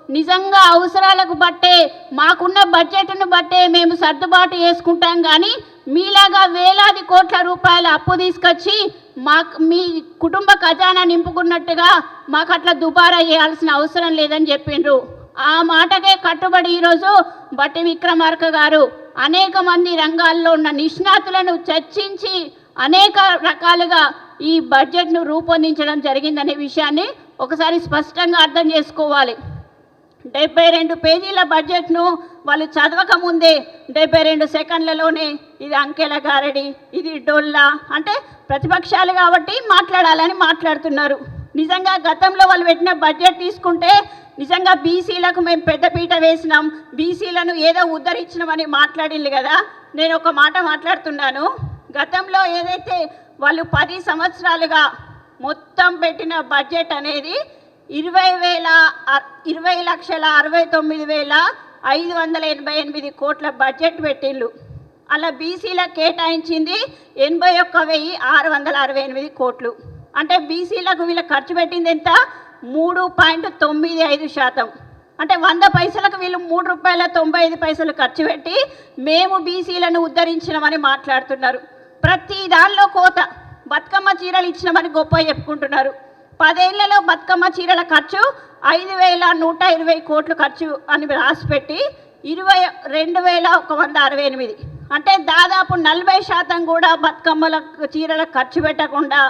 నిజంగా అవసరాలకు బట్టే మాకున్న బడ్జెట్ను బట్టే మేము సర్దుబాటు చేసుకుంటాం. కానీ మీలాగా వేలాది కోట్ల రూపాయల అప్పు తీసుకొచ్చి మీ కుటుంబ ఖజానా నింపుకున్నట్టుగా మాకు అట్లా దుబారా చేయాల్సిన అవసరం లేదని చెప్పిండ్రు. ఆ మాటకే కట్టుబడి ఈరోజు బట్టి విక్రమార్క గారు అనేక మంది రంగాల్లో ఉన్న నిష్ణాతులను చర్చించి అనేక రకాలుగా ఈ బడ్జెట్ను రూపొందించడం జరిగిందనే విషయాన్ని ఒకసారి స్పష్టంగా అర్థం చేసుకోవాలి. 72 పేజీల బడ్జెట్ను వాళ్ళు చదవక ముందే 72 సెకండ్లలోనే ఇది అంకెల గారడి, ఇది డొల్లా అంటే ప్రతిపక్షాలు కాబట్టి మాట్లాడాలని మాట్లాడుతున్నారు. నిజంగా గతంలో వాళ్ళు పెట్టిన బడ్జెట్ తీసుకుంటే నిజంగా బీసీలకు మేము పెద్దపీట వేసినాం, బీసీలను ఏదో ఉద్ధరించినామని మాట్లాడింది కదా. నేను ఒక మాట మాట్లాడుతున్నాను. గతంలో ఏదైతే వాళ్ళు 10 సంవత్సరాలుగా మొత్తం పెట్టిన బడ్జెట్ అనేది 20,69,588 కోట్ల బడ్జెట్ పెట్టిళ్ళు. అలా బీసీలకు కేటాయించింది 81,668 కోట్లు. అంటే బీసీలకు వీళ్ళు ఖర్చు పెట్టింది ఎంత? 3.95%. అంటే 100 పైసలకు వీళ్ళు ₹3.95 ఖర్చు పెట్టి మేము బీసీలను ఉద్ధరించినామని మాట్లాడుతున్నారు. ప్రతి దానిలో కోత. బతుకమ్మ చీరలు ఇచ్చినామని గొప్ప చెప్పుకుంటున్నారు. 10 ఏళ్లలో బతుకమ్మ చీరల ఖర్చు 5,120 కోట్లు ఖర్చు అని రాసిపెట్టి 22,168 అంటే దాదాపు 40% కూడా బతుకమ్మల చీరల ఖర్చు పెట్టకుండా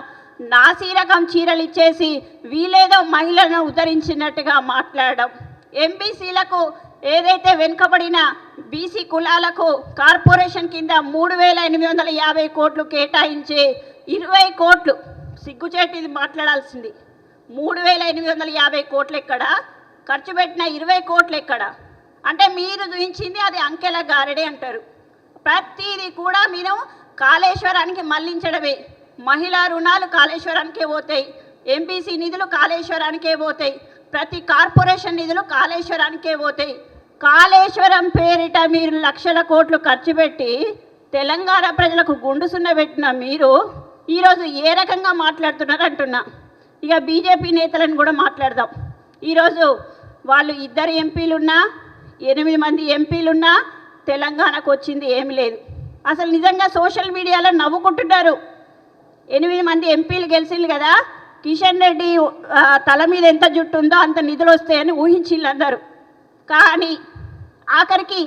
నాసీ రకం చీరలు ఇచ్చేసి వీళ్ళేదో మహిళలను ఉద్ధరించినట్టుగా మాట్లాడడం. ఎంబీసీలకు ఏదైతే వెనుకబడిన బీసీ కులాలకు కార్పొరేషన్ కింద 3,850 కోట్లు కేటాయించి 20 కోట్లు సిగ్గుచేటిది మాట్లాడాల్సింది. 3,850 కోట్లు ఎక్కడ ఖర్చు పెట్టిన 20 కోట్లు ఎక్కడ అంటే మీరు చూపించింది అది అంకెల గారడే అంటారు. ప్రతిదీ కూడా మీరు కాళేశ్వరానికి మళ్లించడమే. మహిళా రుణాలు కాళేశ్వరానికే పోతాయి, ఎంపీసీ నిధులు కాళేశ్వరానికే పోతాయి, ప్రతి కార్పొరేషన్ నిధులు కాళేశ్వరానికే పోతాయి. కాళేశ్వరం పేరిట మీరు లక్షల కోట్లు ఖర్చు పెట్టి తెలంగాణ ప్రజలకు గుండు సున్న పెట్టిన మీరు ఈరోజు ఏ రకంగా మాట్లాడుతున్నారు అంటున్నా. ఇక బీజేపీ నేతలను కూడా మాట్లాడదాం. ఈరోజు వాళ్ళు 2 ఎంపీలున్నా 8 మంది ఎంపీలున్నా తెలంగాణకు వచ్చింది ఏమి లేదు. అసలు నిజంగా సోషల్ మీడియాలో నవ్వుకుంటున్నారు. 8 మంది ఎంపీలు గెలిచిండ్రు కదా, కిషన్ రెడ్డి తల మీద ఎంత జుట్టు ఉందో అంత నిధులు వస్తాయని ఊహించిళ్ళు అందరు. కానీ ఆఖరికి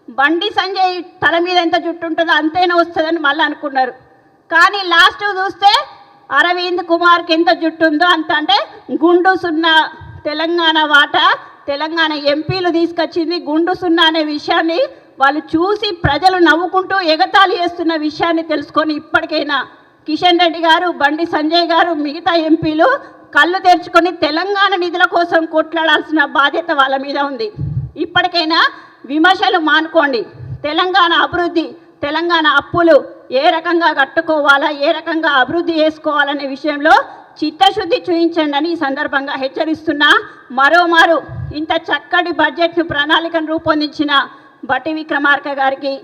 బండి సంజయ్ తల మీద ఎంత జుట్టు ఉంటుందో అంతైనా వస్తుందని మళ్ళీ అనుకున్నారు. కానీ లాస్ట్ చూస్తే అరవింద్ కుమార్కి ఎంత జుట్టు ఉందో అంత, అంటే గుండు సున్నా తెలంగాణ వాటా తెలంగాణ ఎంపీలు తీసుకొచ్చింది గుండు సున్నా అనే విషయాన్ని వాళ్ళు చూసి ప్రజలు నవ్వుకుంటూ ఎగతాళి చేస్తున్న విషయాన్ని తెలుసుకొని ఇప్పటికైనా కిషన్ రెడ్డి గారు, బండి సంజయ్ గారు, మిగతా ఎంపీలు కళ్ళు తెరుచుకొని తెలంగాణ నిధుల కోసం కొట్లాడాల్సిన బాధ్యత వాళ్ళ మీద ఉంది. ఇప్పటికైనా విమర్శలు మానుకోండి. తెలంగాణ అభివృద్ధి, తెలంగాణ అప్పులు ఏ రకంగా కట్టుకోవాలా, ఏ రకంగా అభివృద్ధి చేసుకోవాలనే విషయంలో చిత్తశుద్ధి చూపించండి అని ఈ సందర్భంగా హెచ్చరిస్తున్నా. మరోమారు ఇంత చక్కటి బడ్జెట్ను ప్రణాళికను రూపొందించిన బట్టి విక్రమార్క గారికి,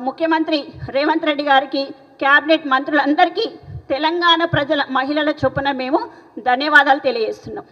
ముఖ్యమంత్రి రేవంత్ రెడ్డి గారికి, క్యాబినెట్ మంత్రులందరికీ తెలంగాణ ప్రజల మహిళల చొప్పున మేము ధన్యవాదాలు తెలియజేస్తున్నాం.